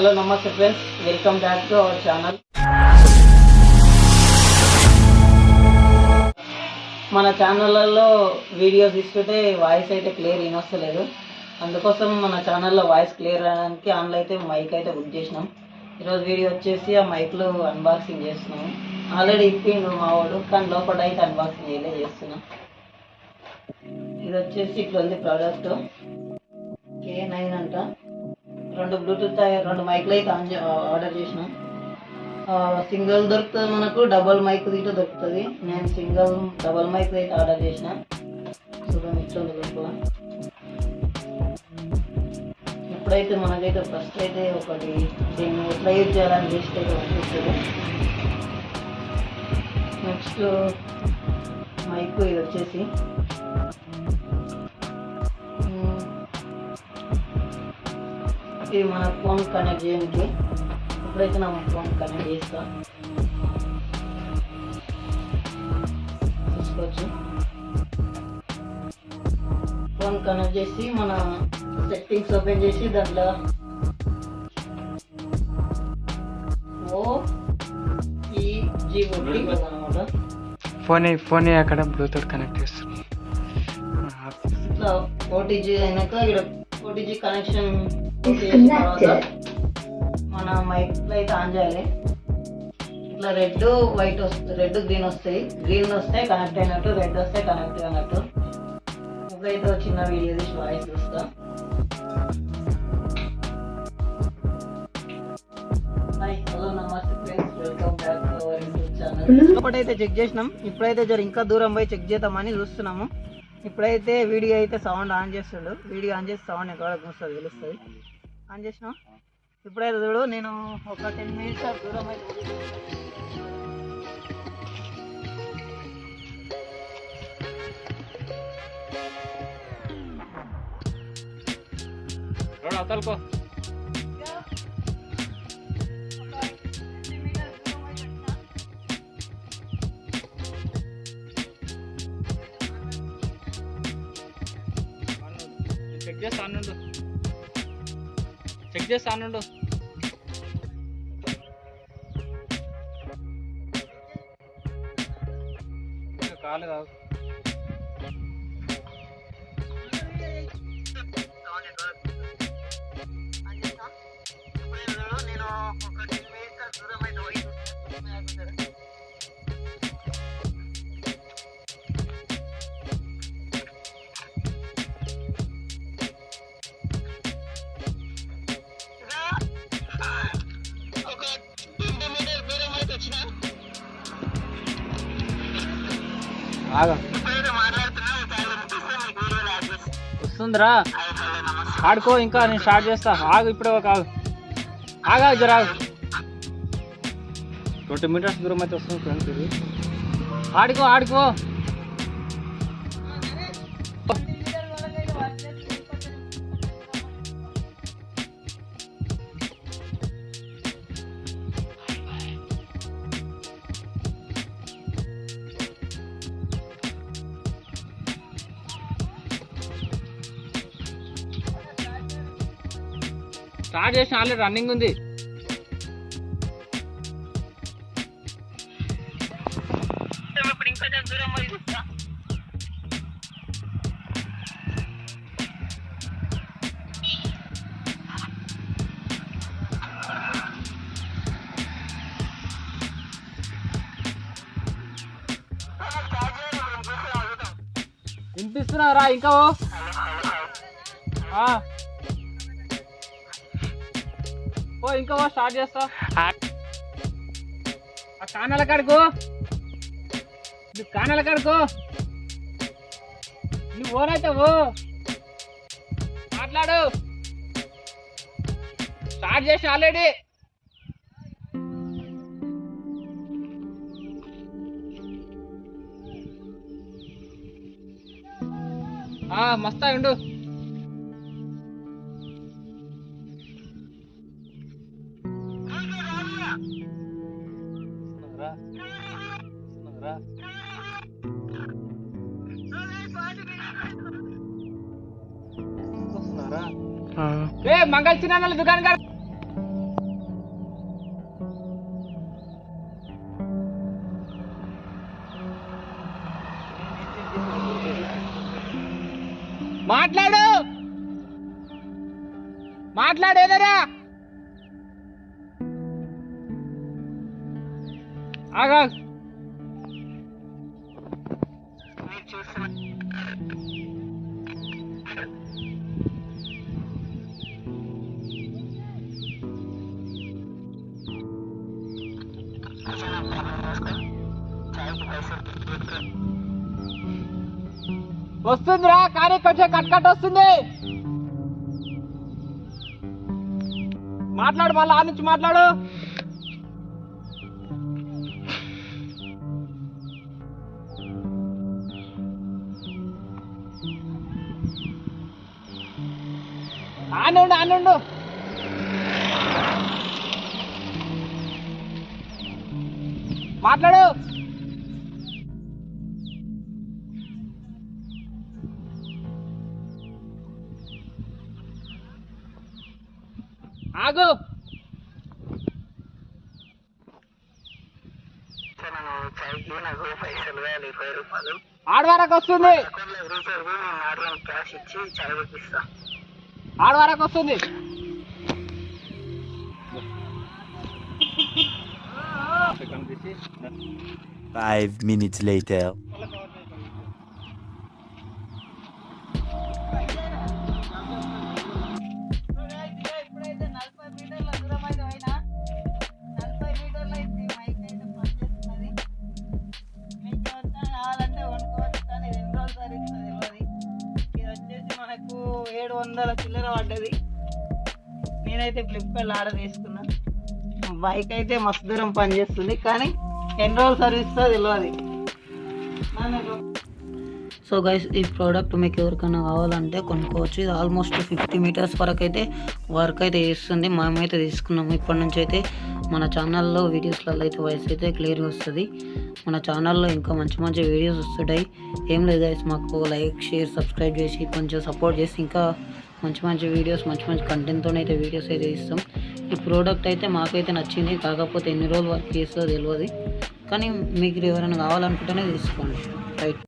Hello నమస్తే friends, welcome back to our channel. మన ఛానళ్ళలో videos ఇస్తుంటే వాయిస్ అయితే క్లియర్ వినొస్తలేదు. అందుకోసం మన ఛానల్లో వాయిస్ క్లియర్ రావడానికి ఆన్లో అయితే మైక్ అయితే బుక్ చేసినాం. ఈరోజు వీడియో వచ్చేసి ఆ మైక్లో అన్బాక్సింగ్ చేస్తున్నాము. ఆల్రెడీ ఇప్పిండు మా వాడు, కానీ లోపల అయితే అన్బాక్సింగ్ చేస్తున్నాం. ఇది వచ్చేసి ఇట్లా ఉంది ప్రోడక్ట్, K9 అంట. రెండు బ్లూటూత్ రెండు మైక్లు అయితే ఆర్డర్ చేసినాం. సింగిల్ దొరుకుతుంది మనకు, డబల్ మైక్ ఇటు దొరుకుతుంది. నేను డబల్ మైక్ అయితే ఆర్డర్ చేసిన. చూడండి ఇట్లా లోపల. ఇప్పుడైతే మనకైతే ఫస్ట్ అయితే ఒకటి దీన్ని ఎట్లా యూజ్ చేయాలని లిస్ట్ అయితే పంపిస్తుంది. నెక్స్ట్ మైక్ ఇది వచ్చేసి ఇది మన ఫోన్ కనెక్ట్ చేయడానికి. ఇప్పుడైతే నా ఫోన్ కనెక్ట్ చేస్తా చూసుకోవచ్చు. ఫోన్ కనెక్ట్ చేసి మన సెట్టింగ్స్ ఓపెన్ చేసి దాంట్లో అనమాట ఫోన్ అక్కడ బ్లూటూత్ కనెక్ట్ చేస్తాం. ఇట్లా ఓటీజీ అయినాక ఇక్కడ ఓటీజీ కనెక్షన్ తర్వాత మన మైక్ అయితే ఆన్ చేయాలి. ఇట్లా రెడ్ వైట్ వస్తుంది, రెడ్ గ్రీన్ వస్తాయి. గ్రీన్ వస్తే కనెక్ట్ అయినట్టు, రెడ్ వస్తే కనెక్ట్ అయినట్టు. ఇప్పుడైతే చిన్న వీడియో తీసి వాయిస్ చూస్తా. హలో నమస్తే friends, welcome back to our YouTube channel. ఒకటైతే చెక్ చేసినాం. ఇప్పుడైతే ఇంకా దూరం పోయి చెక్ చేద్దామని చూస్తున్నాము. ఇప్పుడైతే వీడియో అయితే సౌండ్ ఆన్ చేస్తుండు. వీడియో ఆన్ చేసి సౌండ్ ఎక్కడ వస్తుంది తెలుస్తుంది. ఆన్ చేసినా. ఇప్పుడైతే చూడు, నేను ఒక 10 minutes దూరం అయితే అవతలకో. చెక్ చేస్తాను. కాలేదు. నేను ఒక 10 minutes దూరం అయితే పోయి వస్తుందిరా, ఆడుకో. ఇంకా నేను స్టార్ట్ చేస్తా. ఆగు, ఇప్పుడే ఒక ఆగా జరా. 20 meters దూరం అయితే వస్తుంది ఫ్రెండ్స్. ఇది ఆడుకో. స్టార్ట్ చేసిన, ఆల్రెడీ రన్నింగ్ ఉంది. వినిపిస్తున్నారా? ఇంకా ఇంకా స్టార్ట్ చేస్తా. ఆ కానాల కాడుకో, నువ్వు ఓనైతే మాట్లాడు. స్టార్ట్ చేసి ఆల్రెడీ. మస్తా ఉండు. మంగళ చిన్న దుకాణం మాట్లాడేదరా ఆగా వస్తుందిరా కానీ కొంచెం కట్ వస్తుంది. మాట్లాడు, మళ్ళీ ఆ నుంచి మాట్లాడు. ఆనుండు మాట్లాడు. ఆగు. ఆడవారకు వస్తుంది, ఆడవారకు వస్తుంది. 5 minutes later. ఇప్పుడైతే 40 మీటర్ల దూరం అయితే అయినా 40 మీటర్ల అయితే మైక్ అయితే పనిచేస్తున్నది. మీకు ఎవరికైనా కావాలంటే కొనుక్కోవచ్చు, కానీ 2 రోజులు సరిస్తుంది తెలియదు. ఇది వచ్చేసి మనకు 700 చిల్లర పడ్డది. నేనైతే ఫ్లిప్కార్ట్లో ఆర్డర్ చేసుకున్నా. బైక్ అయితే మస్తు దూరం పనిచేస్తుంది, కానీ ఎన్ని రోజులు సర్వీస్ తెలియదు. సో గైస్, ఈ ప్రోడక్ట్ మీకు ఎవరికైనా కావాలంటే కొనుక్కోవచ్చు. ఇది ఆల్మోస్ట్ 50 మీటర్స్ వరకు అయితే వర్క్ అయితే చేస్తుంది. మేమైతే తీసుకున్నాము. ఇప్పటి నుంచి అయితే మన ఛానల్లో వీడియోస్లలో అయితే వాయిస్ అయితే క్లియర్గా వస్తుంది. మన ఛానల్లో ఇంకా మంచి మంచి వీడియోస్ వస్తుంటాయి. ఏం లేదు గైస్, మాకు లైక్, షేర్, సబ్స్క్రైబ్ చేసి కొంచెం సపోర్ట్ చేసి ఇంకా మంచి మంచి వీడియోస్, మంచి మంచి కంటెంట్తో అయితే వీడియోస్ అయితే ఇస్తాం. ఈ ప్రోడక్ట్ అయితే మాకైతే నచ్చింది. కాకపోతే ఎన్ని రోజులు వర్క్ చేస్తుందో తెలియదు, కానీ మీకు ఎవరైనా కావాలనుకుంటేనే తీసుకోండి. రైట్.